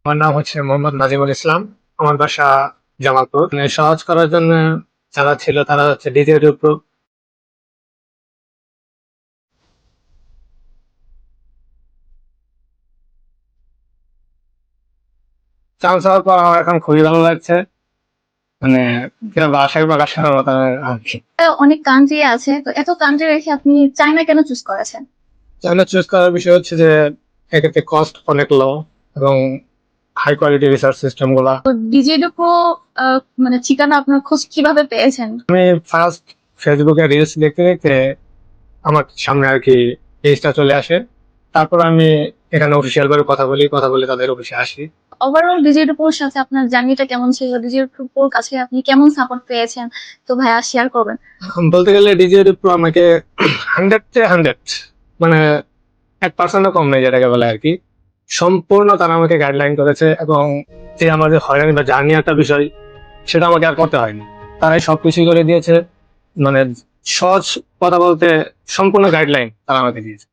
আমার নাম হচ্ছে মোহাম্মদ নাজিমুল ইসলাম। আমার বাসা জামালপুর। মানে সহজ করার জন্য যারা ছিল তারা হচ্ছে ডিজিটাল প্রুফ চান্স হওয়ার পর আমার এখন খুবই ভালো লাগছে। মানে বাসায় প্রকাশ করার মতো আর কি। অনেক কান্ট্রি আছে, তো এত কান্ট্রি রেখে আপনি চায়না কেন চুজ করেছেন? চাইনা চুজ করার বিষয় হচ্ছে যে এক্ষেত্রে কস্ট অনেক লো এবং হাই কোয়ালিটি রিসার্চ সিস্টেম গুলা। তো ডিজেডুকো মানে ঠিকানা আপনার খোঁজ কিভাবে পেয়েছেন? আমি ফার্স্ট ফেসবুকে রিলস দেখতে দেখতে আমার সামনে আর কি পেজটা চলে আসে। তারপর আমি এখানে অফিসিয়াল ভাবে কথা বলে তাদের অফিসে আসি। ওভারঅল ডিজেডুকোর সাথে আপনার জার্নিটা কেমন ছিল? ডিজেডুকোর কাছে আপনি কেমন সাপোর্ট পেয়েছেন? তো ভাইয়া শেয়ার করবেন। বলতে গেলে ডিজিএ প্রো আমাকে 100 মানে 1% কম নেই যেটাকে বলে আর কি। সম্পূর্ণ তারা আমাকে গাইডলাইন করেছে এবং যে আমাদের হয়রানি বা জার্নি একটা বিষয় সেটা আমাকে আর করতে হয়নি। তারাই সবকিছু করে দিয়েছে। মানে সহজ কথা বলতে সম্পূর্ণ গাইডলাইন তারা আমাকে দিয়েছে।